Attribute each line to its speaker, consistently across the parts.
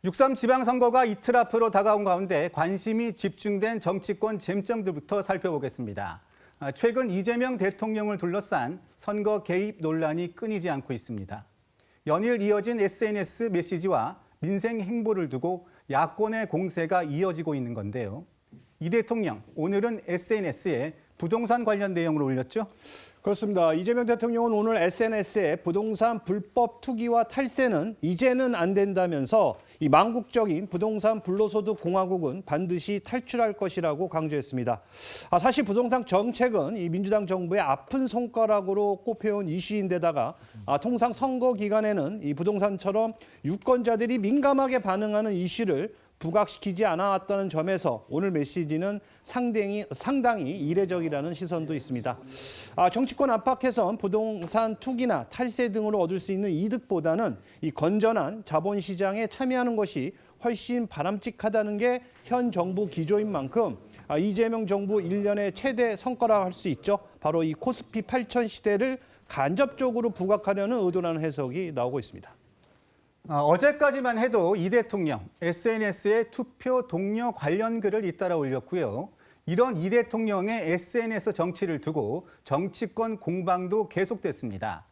Speaker 1: 6.3 지방선거가 이틀 앞으로 다가온 가운데 관심이 집중된 정치권 쟁점들부터 살펴보겠습니다. 최근 이재명 대통령을 둘러싼 선거 개입 논란이 끊이지 않고 있습니다. 연일 이어진 SNS 메시지와 민생 행보를 두고 야권의 공세가 이어지고 있는 건데요. 이 대통령, 오늘은 SNS에 부동산 관련 내용을 올렸죠?
Speaker 2: 그렇습니다. 이재명 대통령은 오늘 SNS에 부동산 불법 투기와 탈세는 이제는 안 된다면서 이 망국적인 부동산 불로소득 공화국은 반드시 탈출할 것이라고 강조했습니다. 사실 부동산 정책은 이 민주당 정부의 아픈 손가락으로 꼽혀온 이슈인데다가 통상 선거 기간에는 이 부동산처럼 유권자들이 민감하게 반응하는 이슈를 부각시키지 않아왔다는 점에서 오늘 메시지는 상당히 이례적이라는 시선도 있습니다. 정치권 안팎에선 부동산 투기나 탈세 등으로 얻을 수 있는 이득보다는 이 건전한 자본시장에 참여하는 것이 훨씬 바람직하다는 게 현 정부 기조인 만큼 이재명 정부 1년의 최대 성과라 할 수 있죠. 바로 이 코스피 8천 시대를 간접적으로 부각하려는 의도라는 해석이 나오고 있습니다.
Speaker 1: 어제까지만 해도 이 대통령 SNS에 투표 동료 관련 글을 잇따라 올렸고요. 이런 이 대통령의 SNS 정치를 두고 정치권 공방도 계속됐습니다.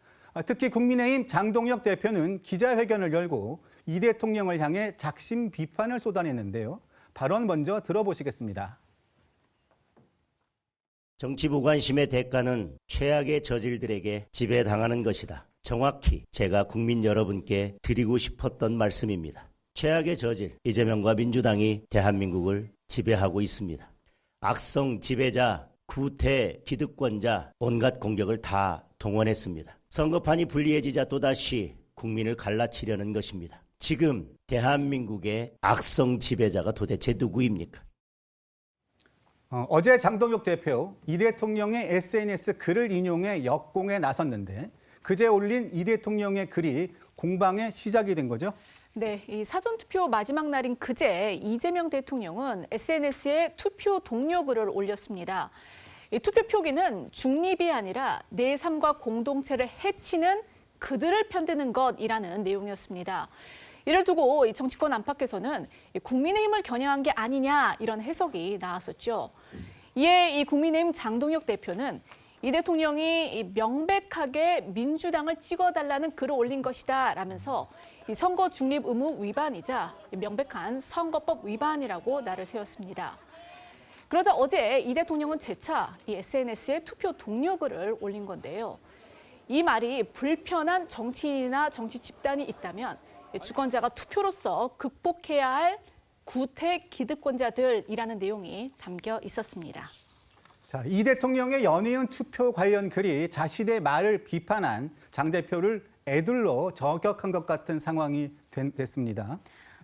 Speaker 1: 특히 국민의힘 장동혁 대표는 기자회견을 열고 이 대통령을 향해 작심 비판을 쏟아냈는데요. 발언 먼저 들어보시겠습니다.
Speaker 3: 정치 무관심의 대가는 최악의 저질들에게 지배당하는 것이다. 정확히 제가 국민 여러분께 드리고 싶었던 말씀입니다. 최악의 저질, 이재명과 민주당이 대한민국을 지배하고 있습니다. 악성 지배자, 구태, 기득권자, 온갖 공격을 다 동원했습니다. 선거판이 불리해지자 또다시 국민을 갈라치려는 것입니다. 지금 대한민국의 악성 지배자가 도대체 누구입니까?
Speaker 1: 어제 장동혁 대표, 이 대통령의 SNS 글을 인용해 역공에 나섰는데 그제 올린 이 대통령의 글이 공방의 시작이 된 거죠?
Speaker 4: 네, 이 사전투표 마지막 날인 그제 이재명 대통령은 SNS에 투표 동료 글을 올렸습니다. 이 투표 표기는 중립이 아니라 내 삶과 공동체를 해치는 그들을 편드는 것이라는 내용이었습니다. 이를 두고 이 정치권 안팎에서는 국민의힘을 겨냥한 게 아니냐 이런 해석이 나왔었죠. 이에 이 국민의힘 장동혁 대표는 이 대통령이 명백하게 민주당을 찍어달라는 글을 올린 것이다 라면서 이 선거 중립 의무 위반이자 명백한 선거법 위반이라고 날을 세웠습니다. 그러자 어제 이 대통령은 재차 이 SNS에 투표 동료 글을 올린 건데요. 이 말이 불편한 정치인이나 정치 집단이 있다면 주권자가 투표로서 극복해야 할 구태 기득권자들이라는 내용이 담겨 있었습니다.
Speaker 1: 자, 이 대통령의 연이은 투표 관련 글이 자신의 말을 비판한 장 대표를 애들러 저격한 것 같은 상황이 됐습니다.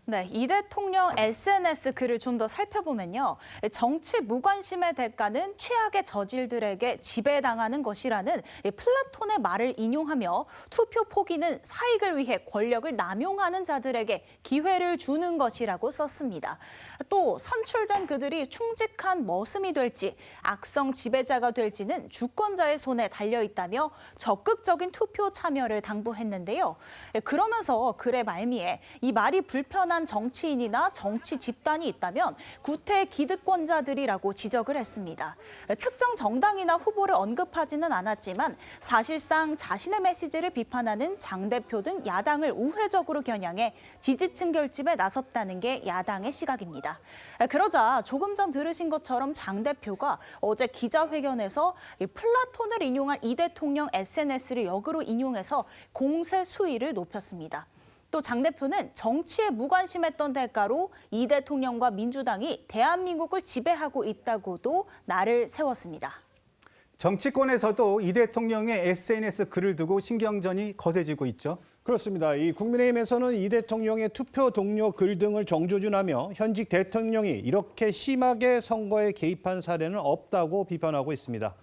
Speaker 5: 네, 이 대통령 SNS 글을 좀 더 살펴보면요. 정치 무관심의 대가는 최악의 저질들에게 지배당하는 것이라는 플라톤의 말을 인용하며 투표 포기는 사익을 위해 권력을 남용하는 자들에게 기회를 주는 것이라고 썼습니다. 또 선출된 그들이 충직한 머슴이 될지 악성 지배자가 될지는 주권자의 손에 달려있다며 적극적인 투표 참여를 당부했는데요. 그러면서 글의 말미에 이 말이 불편한 정치인이나 정치 집단이 있다면 구태 기득권자들이라고 지적을 했습니다. 특정 정당이나 후보를 언급하지는 않았지만 사실상 자신의 메시지를 비판하는 장 대표 등 야당을 우회적으로 겨냥해 지지층 결집에 나섰다는 게 야당의 시각입니다. 그러자 조금 전 들으신 것처럼 장 대표가 어제 기자회견에서 플라톤을 인용한 이 대통령 SNS를 역으로 인용해서 공세 수위를 높였습니다. 또 장 대표는 정치에 무관심했던 대가로 이 대통령과 민주당이 대한민국을 지배하고 있다고도 날을 세웠습니다.
Speaker 1: 정치권에서도 이 대통령의 SNS 글을 두고 신경전이 거세지고 있죠.
Speaker 2: 그렇습니다. 이 국민의힘에서는 이 대통령의 투표 동료 글 등을 정조준하며 현직 대통령이 이렇게 심하게 선거에 개입한 사례는 없다고 비판하고 있습니다.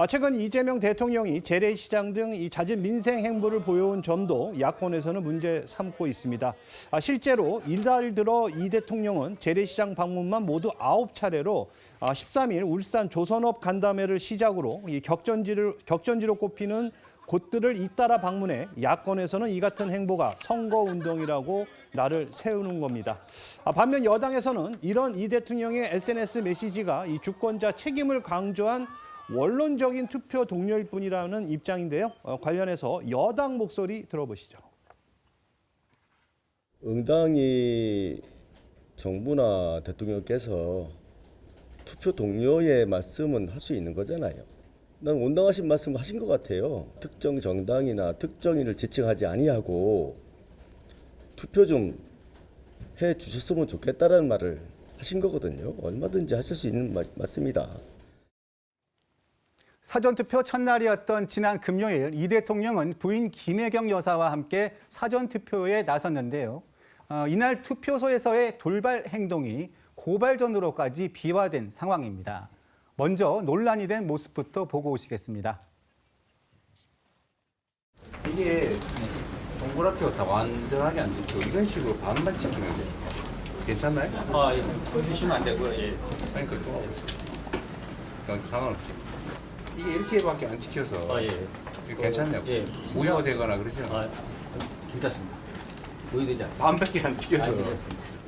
Speaker 2: 최근 이재명 대통령이 재래시장 등 이 잦은 민생 행보를 보여온 점도 야권에서는 문제 삼고 있습니다. 실제로 이달 들어 이 대통령은 재래시장 방문만 모두 9차례로 13일 울산 조선업 간담회를 시작으로 이 격전지로 꼽히는 곳들을 잇따라 방문해 야권에서는 이 같은 행보가 선거운동이라고 날을 세우는 겁니다. 반면 여당에서는 이런 이 대통령의 SNS 메시지가 이 주권자 책임을 강조한 원론적인 투표 동료일 뿐이라는 입장인데요. 관련해서 여당 목소리 들어보시죠.
Speaker 6: 응당이 정부나 대통령께서 투표 동료의 말씀은 할 수 있는 거잖아요. 난 온당하신 말씀 하신 것 같아요. 특정 정당이나 특정인을 지칭하지 아니하고 투표 좀 해 주셨으면 좋겠다라는 말을 하신 거거든요. 얼마든지 하실 수 있는 말씀이다.
Speaker 1: 사전투표 첫날이었던 지난 금요일 이 대통령은 부인 김혜경 여사와 함께 사전투표에 나섰는데요. 이날 투표소에서의 돌발 행동이 고발전으로까지 비화된 상황입니다. 먼저 논란이 된 모습부터 보고 오시겠습니다.
Speaker 7: 이게 동그랗게 다 완전하게 안 찍히고 이런 식으로 반만 찍히면 돼요. 괜찮나요?
Speaker 8: 예. 주시면 안 되고요. 예.
Speaker 7: 그러니까 그냥 상관없지. 이게 이렇게밖에 안 찍혀서
Speaker 8: 예.
Speaker 7: 이게 괜찮냐고.
Speaker 8: 예.
Speaker 7: 무효가 되거나 그러지 않아요.
Speaker 8: 괜찮습니다. 보여되지 않습니다.
Speaker 7: 반밖에 안 찍혀서.
Speaker 8: 괜찮습니다.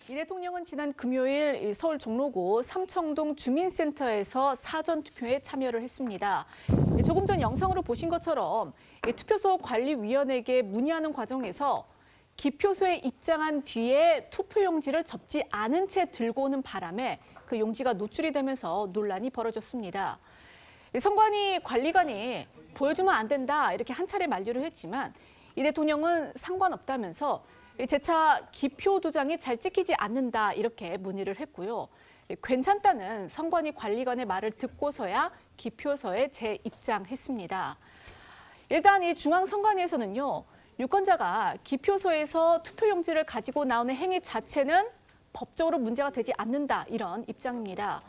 Speaker 4: 이 대통령은 지난 금요일 서울 종로구 삼청동 주민센터에서 사전투표에 참여를 했습니다. 조금 전 영상으로 보신 것처럼 투표소 관리위원에게 문의하는 과정에서 기표소에 입장한 뒤에 투표용지를 접지 않은 채 들고 오는 바람에 그 용지가 노출이 되면서 논란이 벌어졌습니다. 선관위 관리관이 보여주면 안 된다 이렇게 한 차례 만류를 했지만 이 대통령은 상관없다면서 재차 기표 도장이 잘 찍히지 않는다 이렇게 문의를 했고요. 괜찮다는 선관위 관리관의 말을 듣고서야 기표소에 재입장했습니다. 일단 이 중앙선관위에서는요. 유권자가 기표소에서 투표용지를 가지고 나오는 행위 자체는 법적으로 문제가 되지 않는다 이런 입장입니다.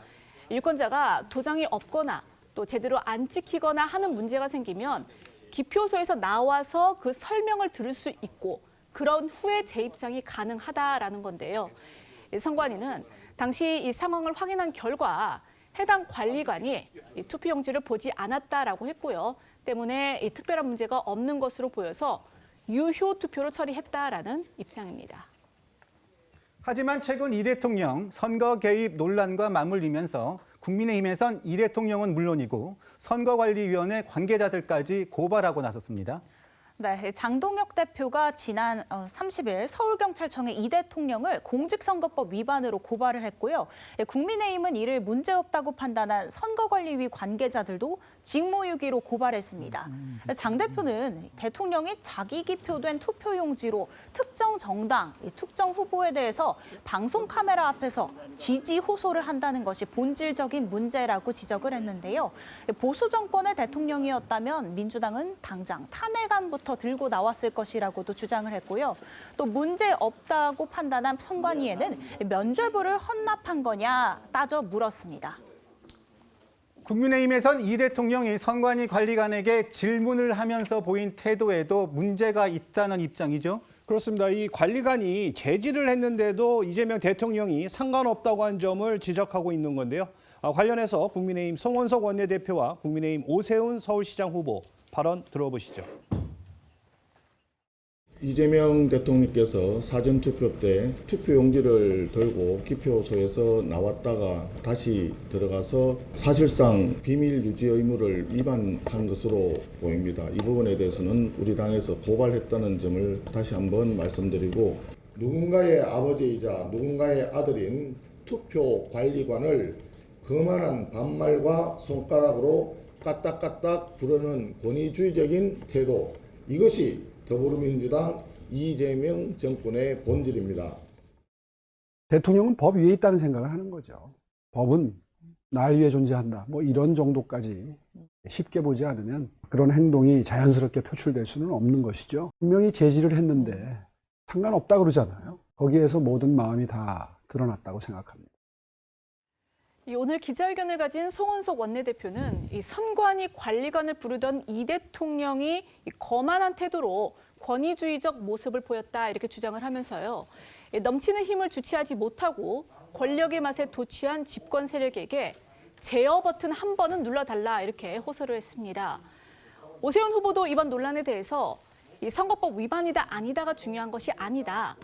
Speaker 4: 유권자가 도장이 없거나 또 제대로 안 찍히거나 하는 문제가 생기면 기표소에서 나와서 그 설명을 들을 수 있고 그런 후에 재입장이 가능하다라는 건데요. 선관위는 당시 이 상황을 확인한 결과 해당 관리관이 이 투표용지를 보지 않았다라고 했고요. 때문에 이 특별한 문제가 없는 것으로 보여서 유효 투표로 처리했다라는 입장입니다.
Speaker 1: 하지만 최근 이 대통령 선거 개입 논란과 맞물리면서 국민의힘에선 이 대통령은 물론이고 선거관리위원회 관계자들까지 고발하고 나섰습니다.
Speaker 5: 네, 장동혁 대표가 지난 30일 서울경찰청에 이 대통령을 공직선거법 위반으로 고발을 했고요. 국민의힘은 이를 문제없다고 판단한 선거관리위 관계자들도 직무유기로 고발했습니다. 장 대표는 대통령이 자기 기표된 투표용지로 특정 정당, 특정 후보에 대해서 방송 카메라 앞에서 지지 호소를 한다는 것이 본질적인 문제라고 지적을 했는데요. 보수 정권의 대통령이었다면 민주당은 당장 탄핵안부터 들고 나왔을 것이라고도 주장을 했고요. 또 문제 없다고 판단한 선관위에는 면죄부를 헌납한 거냐 따져 물었습니다.
Speaker 1: 국민의힘에선 이 대통령이 선관위 관리관에게 질문을 하면서 보인 태도에도 문제가 있다는 입장이죠.
Speaker 2: 그렇습니다. 이 관리관이 제지를 했는데도 이재명 대통령이 상관없다고 한 점을 지적하고 있는 건데요. 관련해서 국민의힘 송원석 원내대표와 국민의힘 오세훈 서울시장 후보 발언 들어보시죠.
Speaker 9: 이재명 대통령께서 사전투표 때 투표용지를 들고 기표소에서 나왔다가 다시 들어가서 사실상 비밀 유지 의무를 위반한 것으로 보입니다. 이 부분에 대해서는 우리 당에서 고발했다는 점을 다시 한번 말씀드리고, 누군가의 아버지이자 누군가의 아들인 투표관리관을 거만한 반말과 손가락으로 까딱까딱 부르는 권위주의적인 태도, 이것이 더불어민주당 이재명 정권의 본질입니다.
Speaker 10: 대통령은 법 위에 있다는 생각을 하는 거죠. 법은 날 위해 존재한다. 뭐 이런 정도까지 쉽게 보지 않으면 그런 행동이 자연스럽게 표출될 수는 없는 것이죠. 분명히 제지를 했는데 상관없다 그러잖아요. 거기에서 모든 마음이 다 드러났다고 생각합니다.
Speaker 4: 오늘 기자회견을 가진 송원석 원내대표는 이 선관위 관리관을 부르던 이 대통령이 거만한 태도로 권위주의적 모습을 보였다 이렇게 주장을 하면서요. 넘치는 힘을 주체하지 못하고 권력의 맛에 도취한 집권 세력에게 제어 버튼 한 번은 눌러달라 이렇게 호소를 했습니다. 오세훈 후보도 이번 논란에 대해서 이 선거법 위반이다 아니다가 중요한 것이 아니다.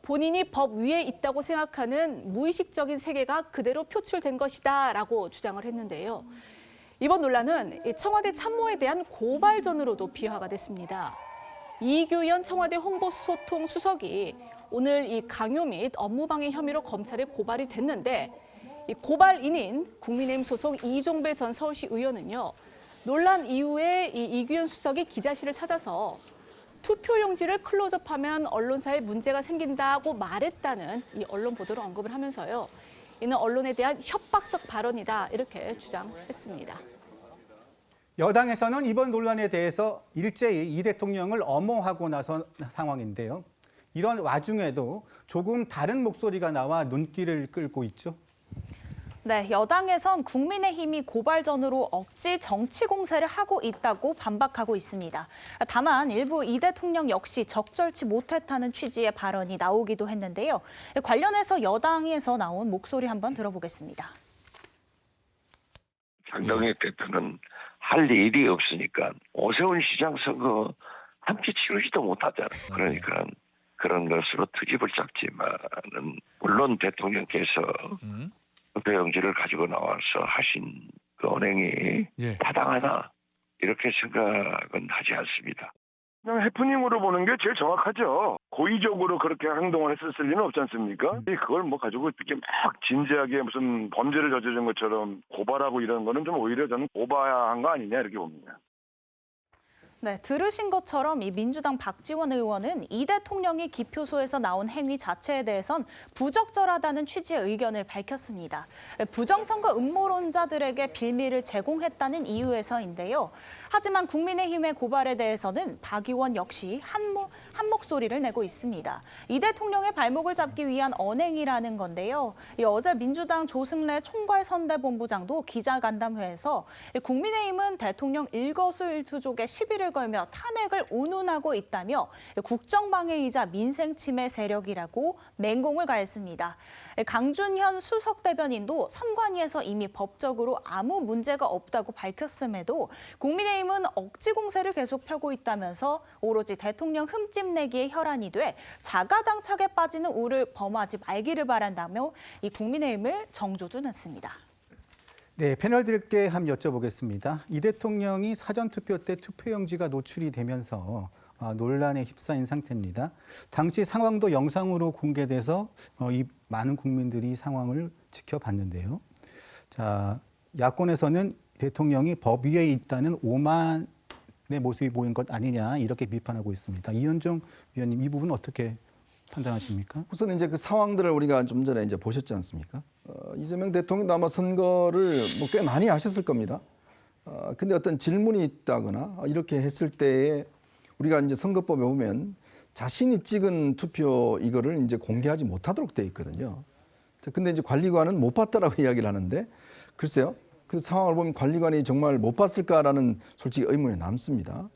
Speaker 4: 본인이 법 위에 있다고 생각하는 무의식적인 세계가 그대로 표출된 것이다라고 주장을 했는데요. 이번 논란은 청와대 참모에 대한 고발전으로도 비화가 됐습니다. 이규현 청와대 홍보소통 수석이 오늘 이 강요 및 업무방해 혐의로 검찰에 고발이 됐는데 이 고발인인 국민의힘 소속 이종배 전 서울시 의원은요. 논란 이후에 이 이규현 수석이 기자실을 찾아서 투표용지를 클로즈업하면 언론사에 문제가 생긴다고 말했다는 이 언론 보도를 언급을 하면서요. 이는 언론에 대한 협박적 발언이다 이렇게 주장했습니다.
Speaker 1: 여당에서는 이번 논란에 대해서 일제히 이 대통령을 엄호하고 나선 상황인데요. 이런 와중에도 조금 다른 목소리가 나와 눈길을 끌고 있죠.
Speaker 5: 네, 여당에선 국민의힘이 고발전으로 억지 정치 공세를 하고 있다고 반박하고 있습니다. 다만 일부 이 대통령 역시 적절치 못했다는 취지의 발언이 나오기도 했는데요. 관련해서 여당에서 나온 목소리 한번 들어보겠습니다.
Speaker 11: 장동혁 대표는 할 일이 없으니까 오세훈 시장 선거 함께 치르지도 못하잖아요. 그러니까 그런 것으로 트집을 잡지만은 물론 대통령께서 투표용지를 가지고 나와서 하신 그 언행이 타당하다 이렇게 생각은 하지 않습니다.
Speaker 12: 그냥 해프닝으로 보는 게 제일 정확하죠. 고의적으로 그렇게 행동을 했었을 리는 없지 않습니까? 그걸 뭐 가지고 이렇게 막 진지하게 무슨 범죄를 저지른 것처럼 고발하고 이런 거는 좀 오히려 저는 오바한 거 아니냐 이렇게 봅니다.
Speaker 5: 네, 들으신 것처럼 이 민주당 박지원 의원은 이 대통령이 기표소에서 나온 행위 자체에 대해선 부적절하다는 취지의 의견을 밝혔습니다. 부정선거 음모론자들에게 빌미를 제공했다는 이유에서인데요. 하지만 국민의힘의 고발에 대해서는 박 의원 역시 한 목소리를 내고 있습니다. 이 대통령의 발목을 잡기 위한 언행이라는 건데요. 어제 민주당 조승래 총괄선대본부장도 기자간담회에서 국민의힘은 대통령 일거수일투족에 시비를 걸며 탄핵을 운운하고 있다며 국정방해이자 민생침해 세력이라고 맹공을 가했습니다. 강준현 수석대변인도 선관위에서 이미 법적으로 아무 문제가 없다고 밝혔음에도 국민의힘은 억지 공세를 계속 펴고 있다면서 오로지 대통령 흠집내기에 혈안이 돼 자가당착에 빠지는 우를 범하지 말기를 바란다며 이 국민의힘을 정조준했습니다.
Speaker 1: 네, 패널들께 한번 여쭤보겠습니다. 이 대통령이 사전투표 때 투표용지가 노출이 되면서 논란에 휩싸인 상태입니다. 당시 상황도 영상으로 공개돼서 이 많은 국민들이 상황을 지켜봤는데요. 자, 야권에서는 대통령이 법 위에 있다는 오만의 모습이 보인 것 아니냐 이렇게 비판하고 있습니다. 이현정 위원님 이 부분 어떻게 판단하십니까?
Speaker 13: 우선 이제 그 상황들을 우리가 좀 전에 이제 보셨지 않습니까? 이재명 대통령도 아마 선거를 뭐 꽤 많이 하셨을 겁니다. 근데 어떤 질문이 있다거나 이렇게 했을 때에 우리가 이제 선거법에 보면 자신이 찍은 투표 이거를 이제 공개하지 못하도록 돼 있거든요. 근데 이제 관리관은 못 봤다라고 이야기를 하는데 글쎄요. 그 상황을 보면 관리관이 정말 못 봤을까라는 솔직히 의문이 남습니다.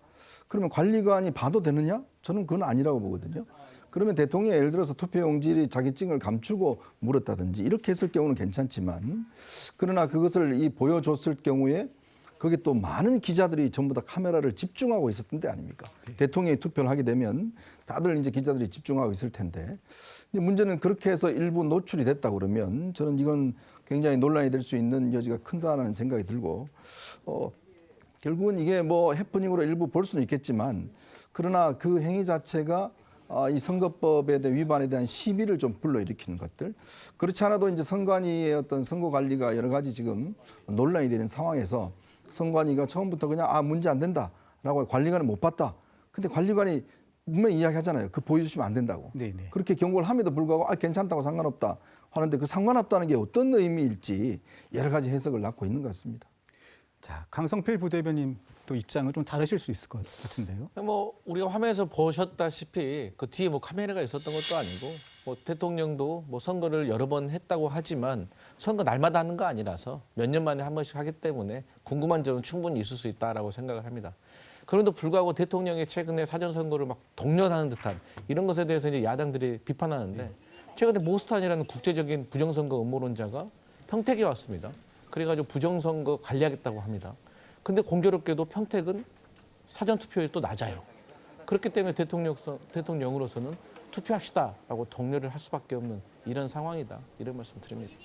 Speaker 13: 그러면 관리관이 봐도 되느냐? 저는 그건 아니라고 보거든요. 그러면 대통령이 예를 들어서 투표용지 자기증을 감추고 물었다든지 이렇게 했을 경우는 괜찮지만 그러나 그것을 보여줬을 경우에 거기 또 많은 기자들이 전부 다 카메라를 집중하고 있었던 때 아닙니까? 대통령이 투표를 하게 되면 다들 이제 기자들이 집중하고 있을 텐데 문제는 그렇게 해서 일부 노출이 됐다 그러면 저는 이건 굉장히 논란이 될 수 있는 여지가 큰다는 생각이 들고 결국은 이게 뭐 해프닝으로 일부 볼 수는 있겠지만 그러나 그 행위 자체가 이 선거법에 대한 위반에 대한 시비를 좀 불러일으키는 것들. 그렇지 않아도 이제 선관위의 어떤 선거 관리가 여러 가지 지금 논란이 되는 상황에서 선관위가 처음부터 그냥 문제 안 된다라고 관리관은 못 봤다. 근데 관리관이 분명히 이야기하잖아요. 그 보여주시면 안 된다고. 네네. 그렇게 경고를 함에도 불구하고 괜찮다고 상관없다 하는데 그 상관없다는 게 어떤 의미일지 여러 가지 해석을 낳고 있는 것 같습니다.
Speaker 1: 자, 강성필 부대변인 또 입장을 좀 다르실 수 있을 것 같은데요.
Speaker 14: 뭐 우리가 화면에서 보셨다시피 그 뒤에 뭐 카메라가 있었던 것도 아니고 뭐 대통령도 뭐 선거를 여러 번 했다고 하지만 선거 날마다 하는 거 아니라서 몇 년 만에 한 번씩 하기 때문에 궁금한 점은 충분히 있을 수 있다라고 생각을 합니다. 그럼에도 불구하고 대통령이 최근에 사전 선거를 막 독려하는 듯한 이런 것에 대해서 이제 야당들이 비판하는데 최근에 모스탄이라는 국제적인 부정선거 음모론자가 평택에 왔습니다. 그래가지고 부정선거 관리하겠다고 합니다. 근데 공교롭게도 평택은 사전투표율이 또 낮아요. 그렇기 때문에 대통령으로서는 투표합시다라고 독려를 할 수밖에 없는 이런 상황이다. 이런 말씀 드립니다.